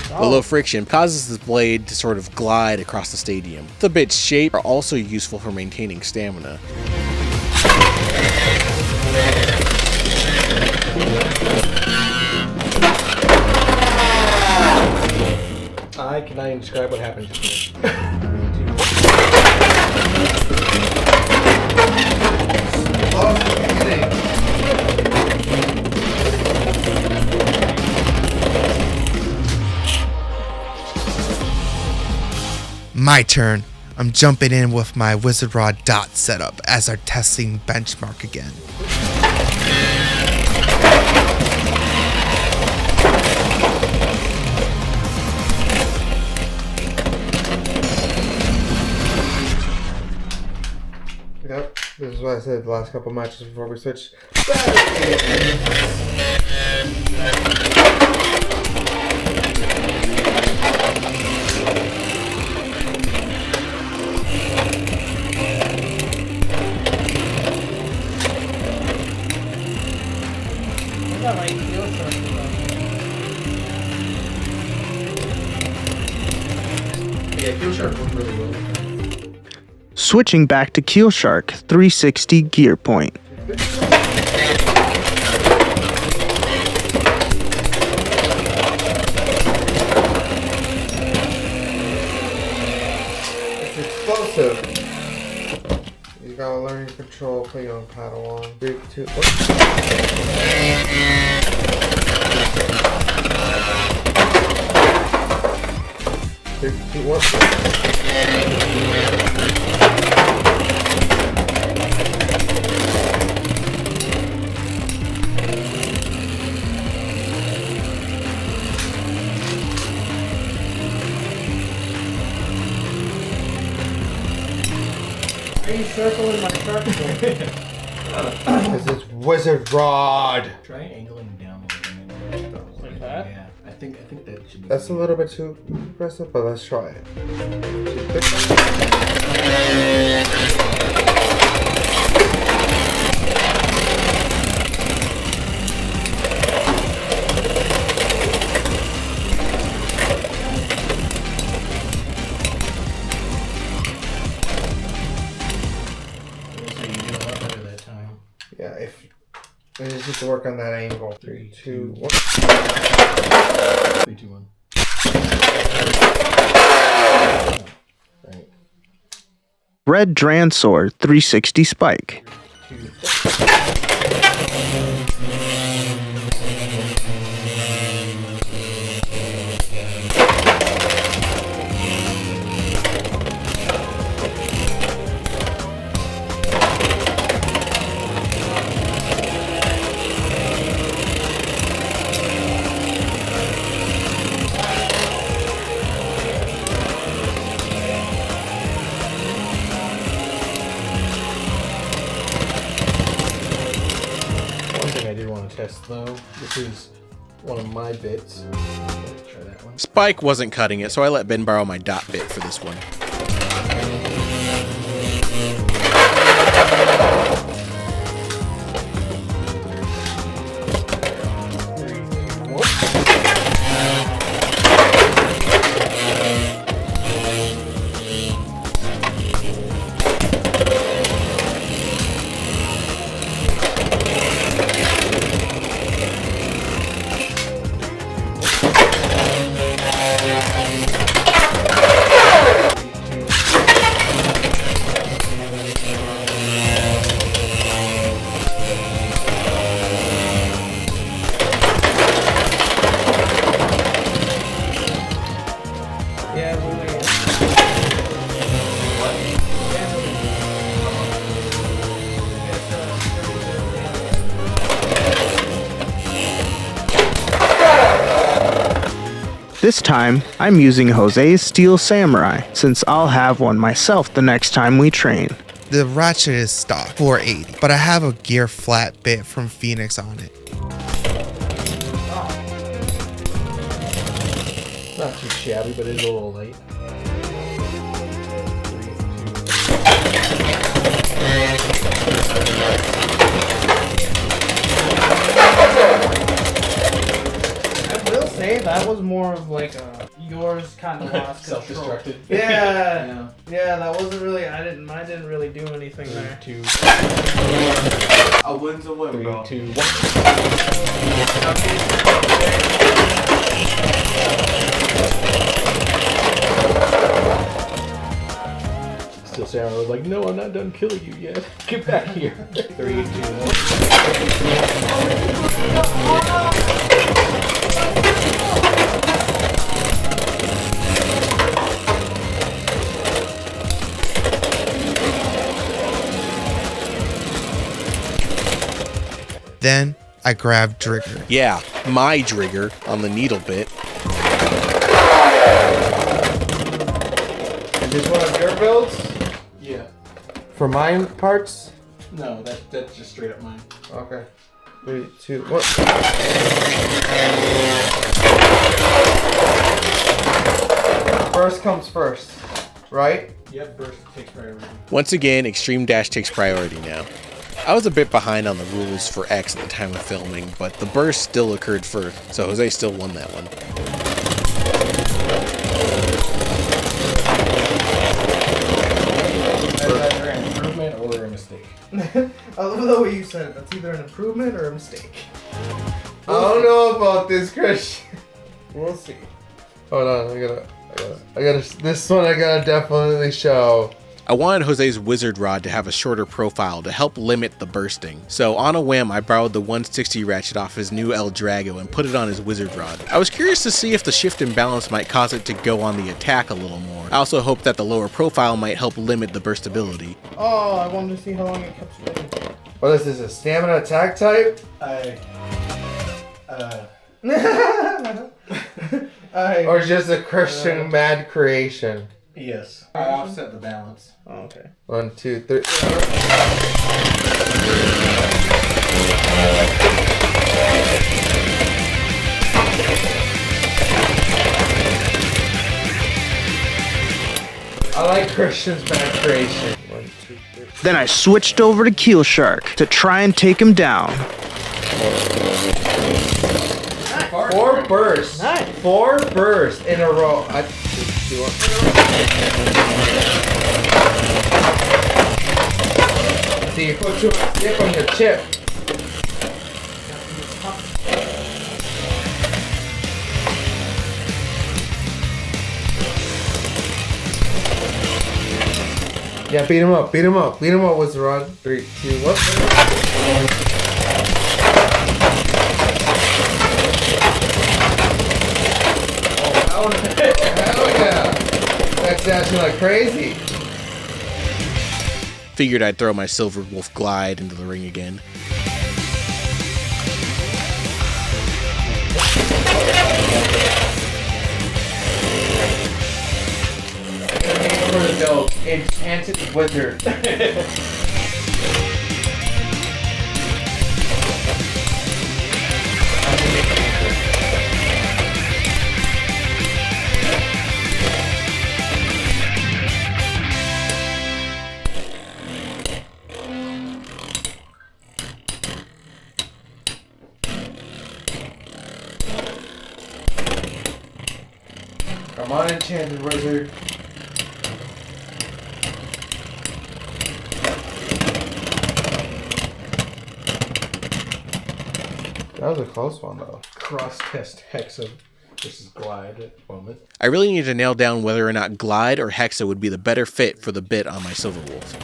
The low friction causes the blade to sort of glide across the stadium. The bit's shape are also useful for maintaining stamina. I cannot even describe what happened just My turn. I'm jumping in with my Wizard Rod dot setup as our testing benchmark again. Yep, this is what I said the last couple matches before we switched. I like Kill Shark. Yeah, Kill Shark worked really well. Switching back to Keel Shark, 360 gear point. If it's explosive, you gotta learn your control, put your own paddle on. 3, 2, 1. 3, 2, 1. Are you circling my shark board? This is Wizard Rod. Try angling down a little bit. Like that? Yeah, I think that should be. That's a little bit too aggressive, but let's try it. Yeah, if I just need to work on that angle. 3, 2, 1. 3, 2, 1. Right. Red Dran Sword, 360 spike. 2. Test though. This is one of my bits. Let's try that one. Spike wasn't cutting it, so I let Ben borrow my dot bit for this one. This time, I'm using Jose's Steel Samurai, since I'll have one myself the next time we train. The ratchet is stock 480, but I have a gear flat bit from Phoenix on it. Not too shabby, but it's a little light. I will say that was more of like a yours kind of lost control. Self-destructed. Yeah. Yeah, that wasn't really. Mine didn't really do anything there. 2, A win's a win, bro. 3, 2, 1. Still Sarah was like, no, I'm not done killing you yet. Get back here. 3, 2, 1. Then I grabbed Driger. Yeah, my Driger on the needle bit. Is this one of your builds? Yeah. For mine parts? No, that's just straight up mine. Okay. 3, 2, 1. First comes first, right? Yep, burst takes priority. Once again, Extreme Dash takes priority now. I was a bit behind on the rules for X at the time of filming, but the burst still occurred first, so Jose still won that one. That's either an improvement or a mistake. I love the way you said it. That's either an improvement or a mistake. I don't know about this, Christian. We'll see. Hold on, I gotta. This one I gotta definitely show. I wanted Jose's Wizard Rod to have a shorter profile to help limit the bursting, so on a whim I borrowed the 160 ratchet off his new L Drago and put it on his Wizard Rod. I was curious to see if the shift in balance might cause it to go on the attack a little more. I also hoped that the lower profile might help limit the burstability. Oh, I wanted to see how long it kept spinning. What is this? A stamina attack type? Or just a Christian mad creation? Yes. I offset the balance. Oh, okay. 1, 2, 3. I like Christian's mad creation. 1, 2, 3. Then I switched over to Keel Shark to try and take him down. 4 bursts. Nice. 4 bursts in a row. See, you put 2 dip on your chip. Yeah, beat him up, beat him up, beat him up, Wizard Rod. 3, 2, 1. Oh, hell yeah! That's dashing like crazy. Figured I'd throw my Silver Wolf Glide into the ring again. For the dope, Enchanted Wizard. Come on, Enchanted Wizard. That was a close one, though. Cross test Hexa versus Glide at the moment. I really need to nail down whether or not Glide or Hexa would be the better fit for the bit on my Silver Wolf.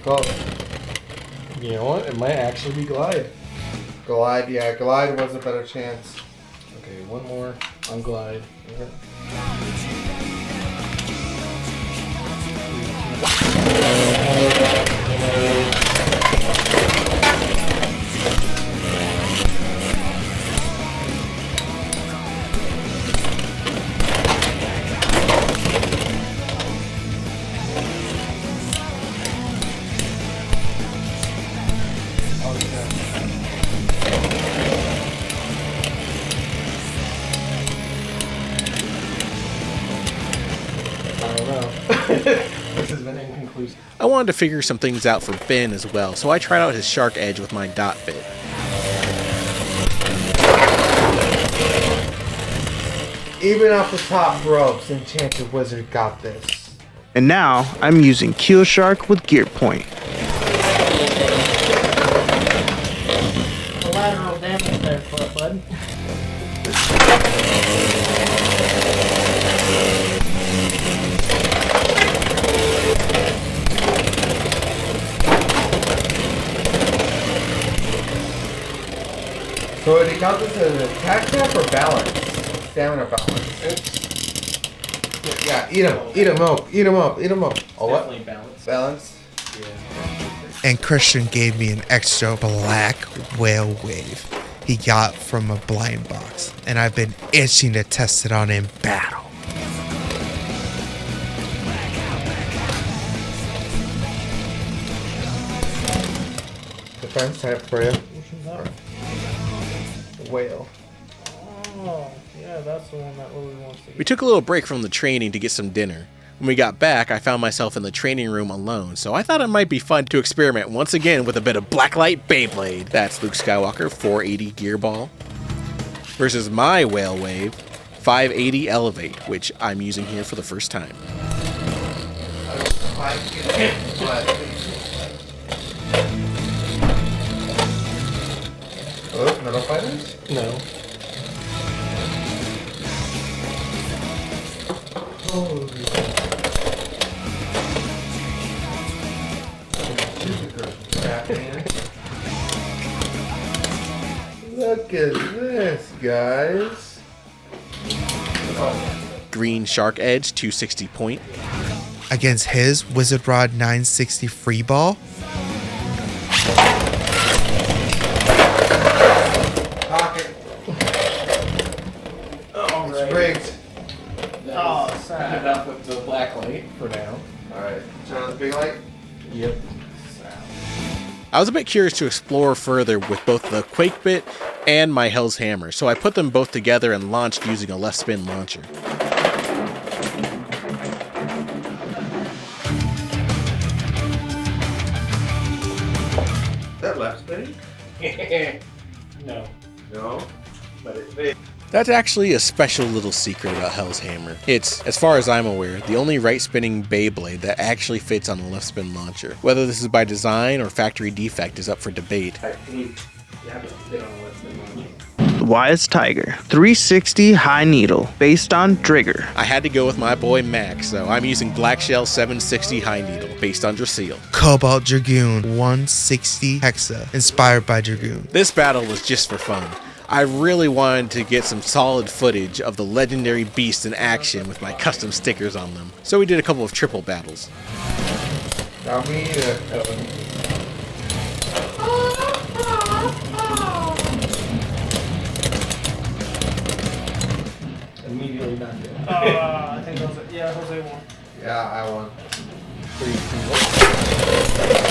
Close. You know what? It might actually be Glide. Glide, yeah, Glide was a better chance. Okay, one more on Glide. This has been inconclusive. I wanted to figure some things out for Ben as well, so I tried out his shark edge with my dot bit. Even off the top ropes, Enchanted Wizard got this. And now I'm using Keel Shark with Gear Point. Collateral damage there, bud. So did he count this as an attack tap or balance? Stamina balance. Yeah, eat him, eat him up, eat him up, eat him up. Oh, what? Definitely balanced. Balance? And Christian gave me an extra black whale wave he got from a blind box, and I've been itching to test it on in battle. Defense type for you. Which one's that? Whale. Oh, yeah, that's the one that Lily wants to We get. took a little break from the training to get some dinner. When we got back, I found myself in the training room alone, so I thought it might be fun to experiment once again with a bit of Blacklight Beyblade. That's Luke Skywalker 480 Gear Ball versus my Whale Wave 580 Elevate, which I'm using here for the first time. Oh, Metal Fighters? No. Look at this, guys. Green Shark Edge 260 point. Against his Wizard Rod 960 free ball, Pocket. It's rigged. Oh, sad. Enough with the Blacklight for now. Alright, turn on the big light. Yep. I was a bit curious to explore further with both the Quake bit and my Hell's Hammer, so I put them both together and launched using a left spin launcher. Is that left spinning? No. No. But it That's actually a special little secret about Hell's Hammer. It's, as far as I'm aware, the only right-spinning Beyblade that actually fits on the left-spin launcher. Whether this is by design or factory defect is up for debate. I hate having to fit on a left spin launcher. The Weiss Tiger 360 High Needle, based on Driger. I had to go with my boy Max, so I'm using Black Shell 760 High Needle, based on Drasil. Cobalt Dragoon 160 Hexa, inspired by Dragoon. This battle was just for fun. I really wanted to get some solid footage of the legendary beast in action with my custom stickers on them, so we did a couple of triple battles. Not me either. Immediately not good. I think Jose, yeah, Jose won. Yeah, I won. 3, 2, 1.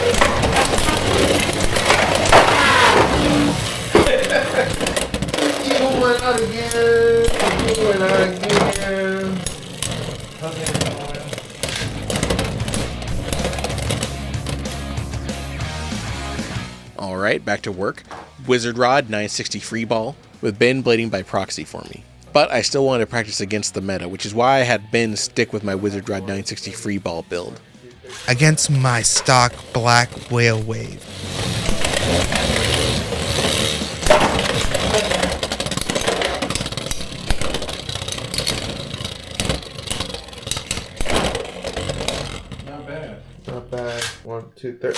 You went out again. You went out again. Jose's gonna win. Alright, back to work. Wizard Rod 960 free ball, with Ben blading by proxy for me. But I still wanted to practice against the meta, which is why I had Ben stick with my Wizard Rod 960 free ball build. Against my stock black whale wave. Not bad. Not bad. 1, 2, 3.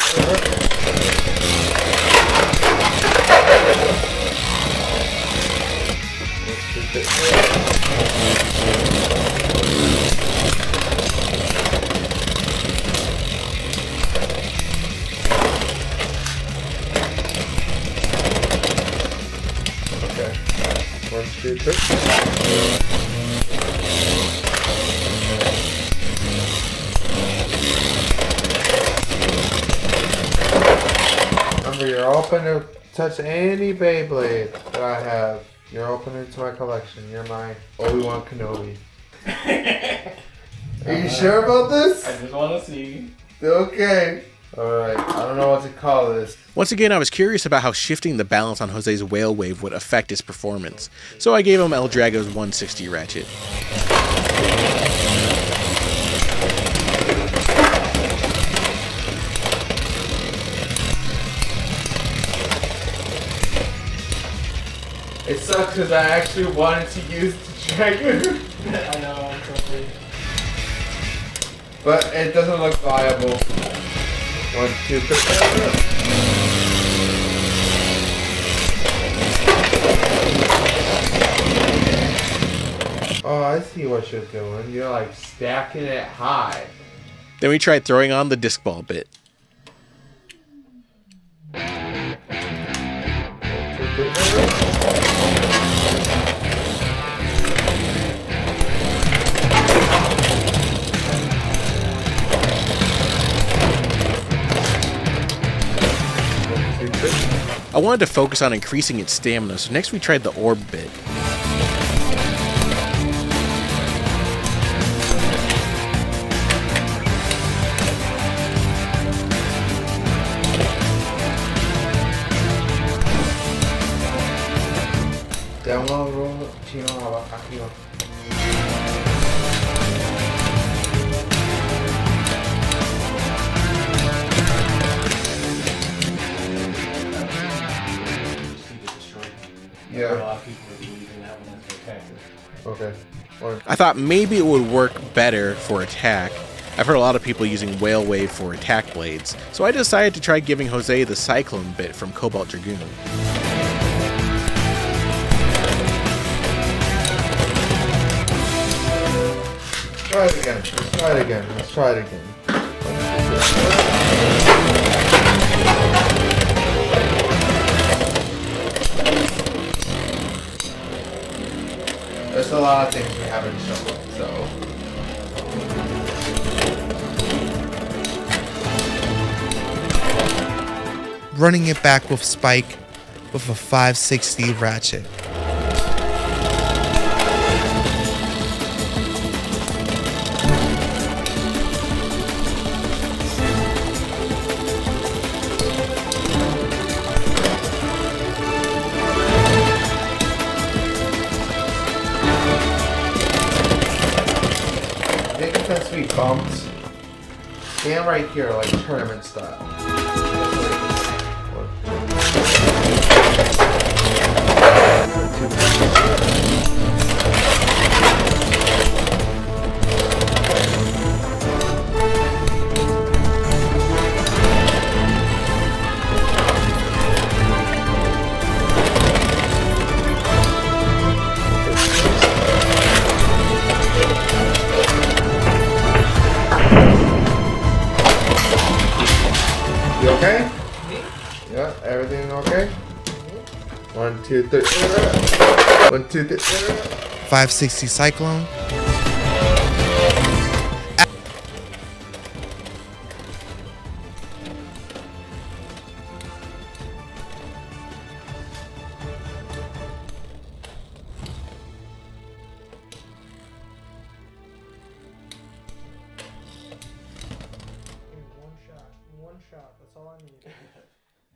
Okay. 1, 2, 3. Remember, you're open to touch any Beyblade that I have. You're open into my collection. You're my Obi-Wan Kenobi. Are you sure about this? I just want to see. Okay. Alright, I don't know what to call this. Once again, I was curious about how shifting the balance on Jose's Whale Wave would affect his performance, so I gave him L Drago's 160 ratchet. It sucks because I actually wanted to use the Dragoon. I know, totally. But it doesn't look viable. 1, 2, 3. Oh, I see what you're doing. You're like stacking it high. Then we tried throwing on the disc ball bit. I wanted to focus on increasing its stamina, so next we tried the orb bit. Download roll Chiin aquí. Yeah. A lot of people would be using that one as their attacker. Okay. I thought maybe it would work better for attack. I've heard a lot of people using Whale Wave for attack blades, so I decided to try giving Jose the Cyclone bit from Cobalt Dragoon. Try it again. Let's try it again. Let's try it again. There's a lot of things we haven't shown, so. Running it back with Spike with a 560 ratchet. Since we bumped, stand right here like tournament style. You okay? Yeah, everything okay? 1, 2, 3. 1, 2, 3. 560 Cyclone. One shot. That's all I need.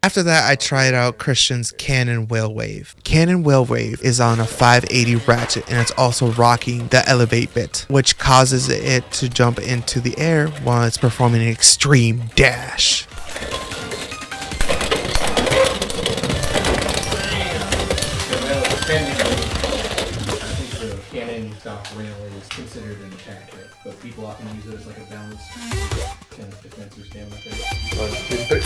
After that, I tried out Christian's Cannon Whale Wave. Cannon Whale Wave is on a 580 ratchet and it's also rocking the elevate bit, which causes it to jump into the air while it's performing an extreme dash. Cannon stock randomly is considered an attack hit, but people often use it as like a balance kind of defense or stamina thing. 1, 2, 3.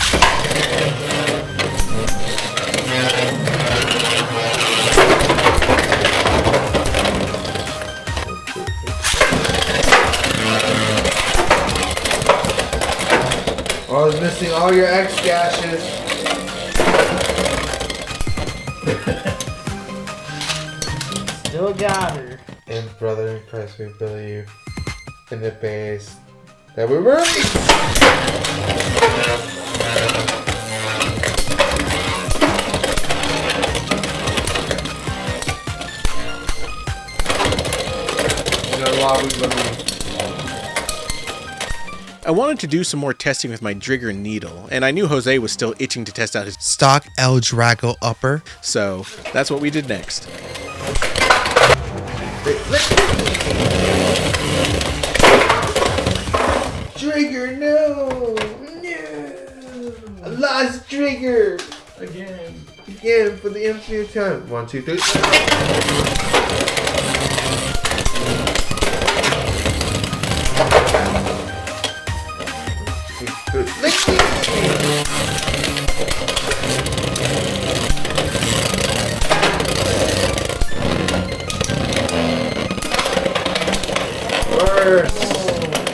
Oh, I was missing all your X dashes. Still got her. And brother in Christ, we believe in the base that we were. In Allah we believe. I wanted to do some more testing with my Driger needle, and I knew Jose was still itching to test out his Stock L Drago upper. so that's what we did next. Driger, no! I lost Driger! Again, for the infinite time. 1, 2, 3.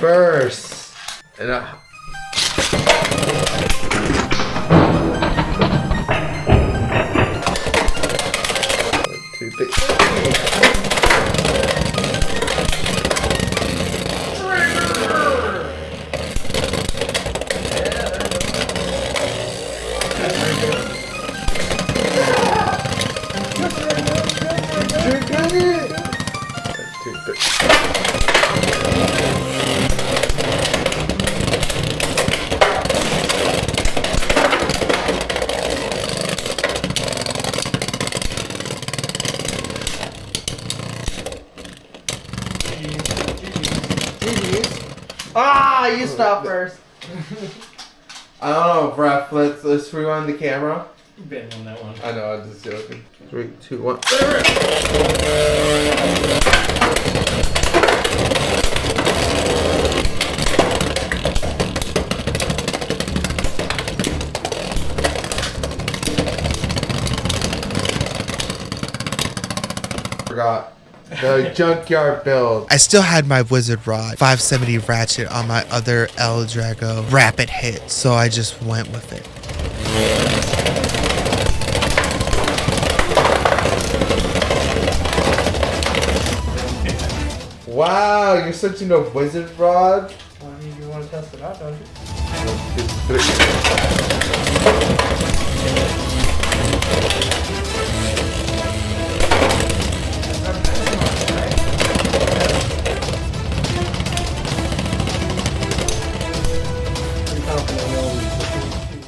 Burst. And 1, 2, 3. Ah, you stop first. I don't know, Bref. Let's rewind the camera. You bet on that one. I know, I'm just joking. 3, 2, 1. Forgot. The junkyard build. I still had my Wizard Rod 570 ratchet on my other L Drago rapid hit, so I just went with it. Wow, you're such a Wizard Rod. Well, I mean, you want to test it out, don't you? 1, 2, 3.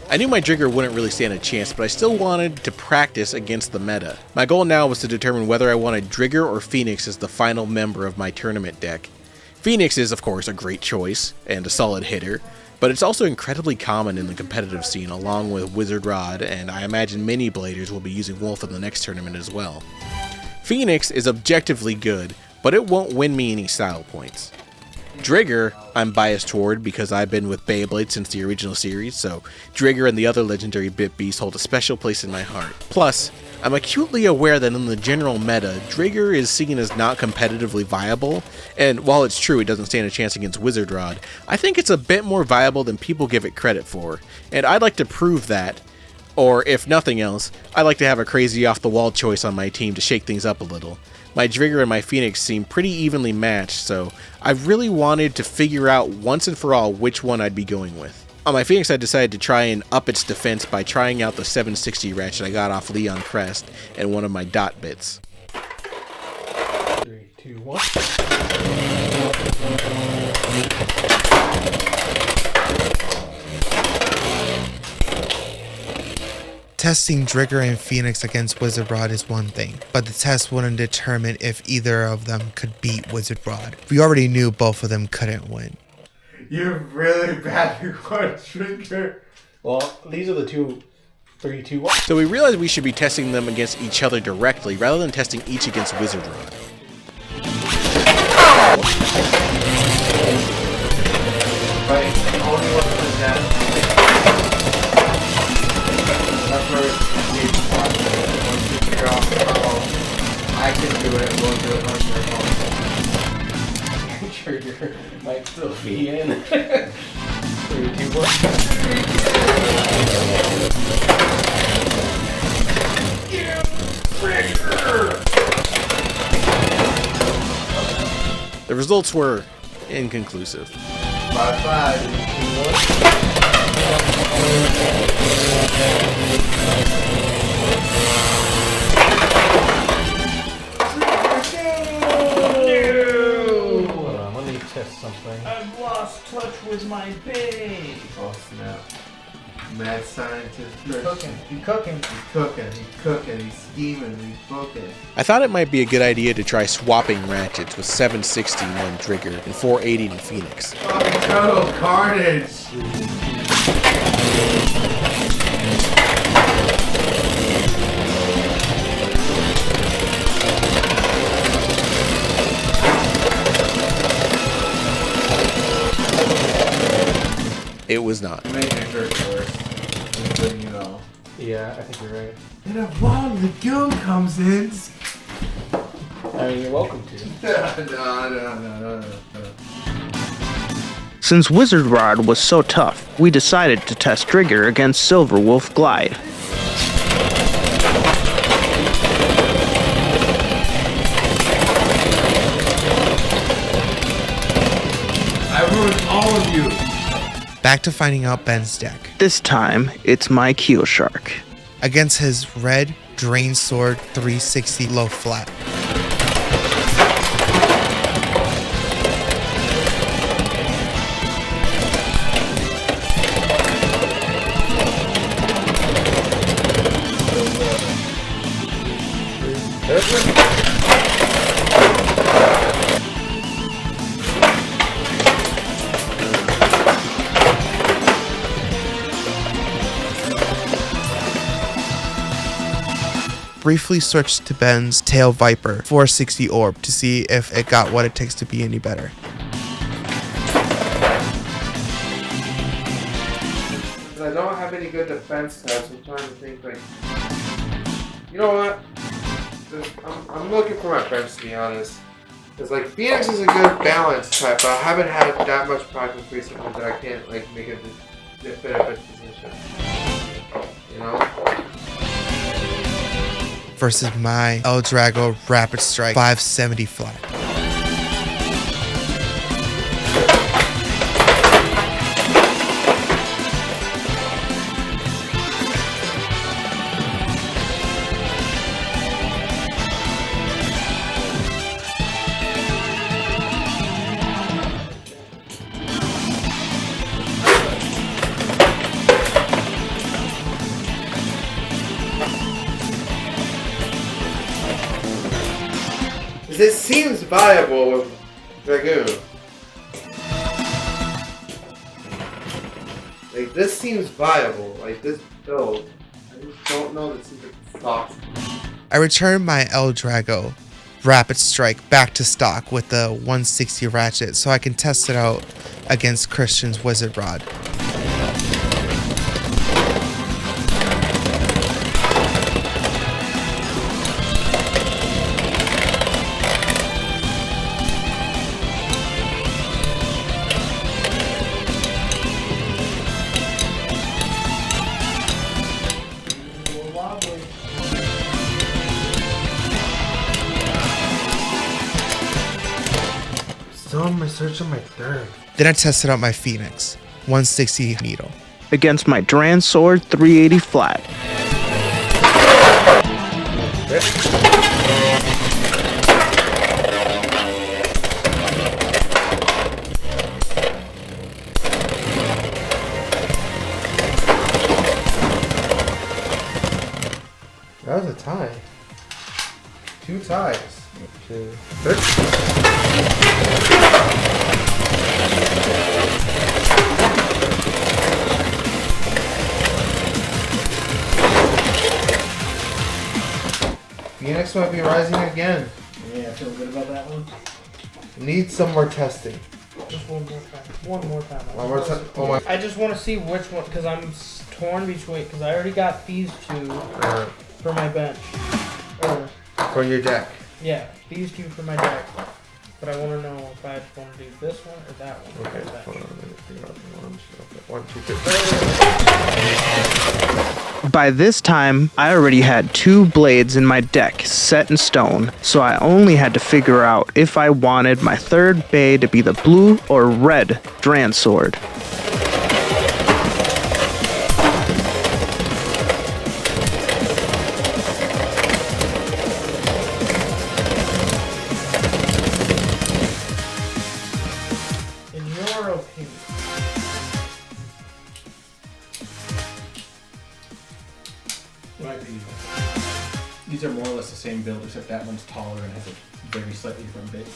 I knew my Driger wouldn't really stand a chance, but I still wanted to practice against the meta. My goal now was to determine whether I wanted Driger or Phoenix as the final member of my tournament deck. Phoenix is, of course, a great choice and a solid hitter, but it's also incredibly common in the competitive scene along with Wizard Rod, and I imagine many Bladers will be using Wolf in the next tournament as well. Phoenix is objectively good, but it won't win me any style points. Driger, I'm biased toward because I've been with Beyblade since the original series, so Driger and the other legendary Bit Beasts hold a special place in my heart. Plus, I'm acutely aware that in the general meta, Driger is seen as not competitively viable, and while it's true it doesn't stand a chance against Wizard Rod, I think it's a bit more viable than people give it credit for, and I'd like to prove that. Or, if nothing else, I'd like to have a crazy off-the-wall choice on my team to shake things up a little. My Driger and my Phoenix seem pretty evenly matched, so I really wanted to figure out once and for all which one I'd be going with. On my Phoenix, I decided to try and up its defense by trying out the 760 ratchet I got off Leon Crest and one of my dot bits. 3, 2, 1. Testing Driger and Phoenix against Wizard Rod is one thing, but the test wouldn't determine if either of them could beat Wizard Rod. We already knew both of them couldn't win. You're really bad record Driger. Well, these are the 3, 2, 1. So we realized we should be testing them against each other directly rather than testing each against Wizard Rod. But only one of that. That's where it's once you figure out how I can do it, we'll do it on your phone. Trigger might still be in. 3, 2, 1. The results were inconclusive. 5, 2, Hold on, let me test something. I've lost touch with my babe. Oh snap. Mad scientist. He's cooking. He's cooking. He's cooking. He's cooking. He's scheming. He's booking. I thought it might be a good idea to try swapping ratchets with 760 in one trigger and 480 in Phoenix. Total carnage. It was not. Making it hurt worse. Just letting you know. Yeah, I think you're right. And a wild lagoon comes in. I mean, you're welcome to. No. Since Wizard Rod was so tough, we decided to test Driger against Silver Wolf Glide. I ruined all of you. Back to finding out Ben's deck. This time, it's my Keel Shark. Against his red Drain Sword 360 low flat. Briefly switched to Ben's Tail Viper 460 orb to see if it got what it takes to be any better. I don't have any good defense types. I'm trying to think like, you know what? I'm looking for my friends, to be honest. Because like Phoenix is a good balance type, but I haven't had that much practice recently that I can't like make a definitive position. You know? Versus my L Drago Rapid Strike 570 flat. It seems viable with Dragoon. Like, this seems viable. Like, this build. I just don't know that seems like stock. I returned my L Drago Rapid Strike back to stock with the 160 ratchet so I can test it out against Christian's Wizard Rod. Still in my search on my third. Then I tested out my Phoenix 160 needle. Against my Dran Sword 380 flat. That was a tie. 2 ties. 2, 3. Phoenix might be rising again. Yeah, I feel good about that one. Need some more testing. Just one more time. One more time. One more time. Oh my. I just want to see which one, because I'm torn between, because I already got these two for my bench. Or, For your deck. yeah, these two for my deck. But I want to know if I want to do this one or that one. Okay, for my hold bench. on. Let me figure out the ones. Okay, 1, 2, 3. By this time, I already had 2 blades in my deck set in stone, so I only had to figure out if I wanted my third bay to be the blue or red Dran sword. In your opinion, These are more or less the same build, except that one's taller and has a very slightly different bit.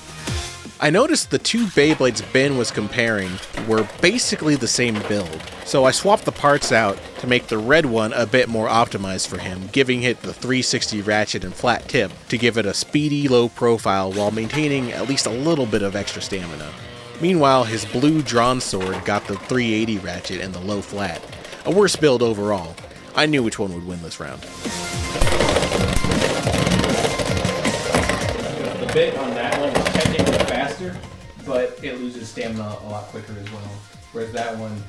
I noticed the 2 Beyblades Ben was comparing were basically the same build, so I swapped the parts out to make the red one a bit more optimized for him, giving it the 360 ratchet and flat tip to give it a speedy, low profile while maintaining at least a little bit of extra stamina. Meanwhile, his blue drawn sword got the 380 ratchet and the low flat. A worse build overall. I knew which one would win this round. The bit on that one is technically faster, but it loses stamina a lot quicker as well. Whereas that one,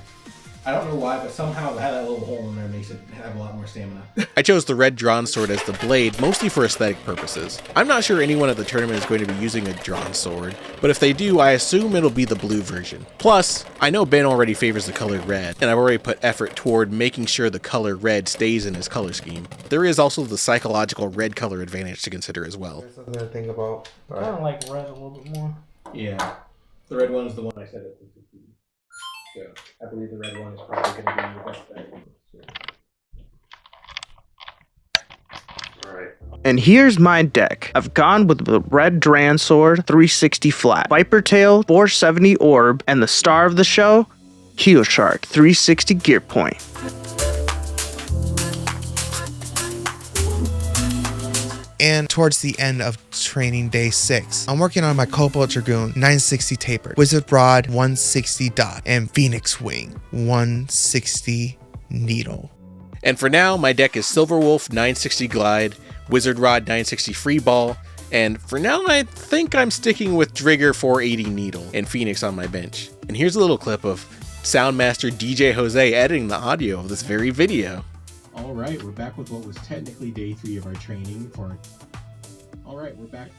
I don't know why, but somehow that little hole in there makes it have a lot more stamina. I chose the red drawn sword as the blade, mostly for aesthetic purposes. I'm not sure anyone at the tournament is going to be using a drawn sword, but if they do, I assume it'll be the blue version. Plus, I know Ben already favors the color red, and I've already put effort toward making sure the color red stays in his color scheme. There is also the psychological red color advantage to consider as well. There's something to think about. I kind of like red a little bit more. Yeah. The red one's the one I said it. So I believe the red one is probably going to be your best bet. Alright. And here's my deck. I've gone with the red Dran sword, 360 flat, Viper Tail, 470 orb, and the star of the show, Heel Shark, 360 gear point. And towards the end of training day 6, I'm working on my Cobalt Dragoon 960 tapered, Wizard Rod 160 dot, and Phoenix Wing 160 needle. And for now, my deck is Silver Wolf 960 Glide, Wizard Rod 960 Free Ball, and for now I think I'm sticking with Driger 480 Needle and Phoenix on my bench. And here's a little clip of Soundmaster DJ Jose editing the audio of this very video. Alright, we're back with what was technically day 3 of our training for... Alright, we're back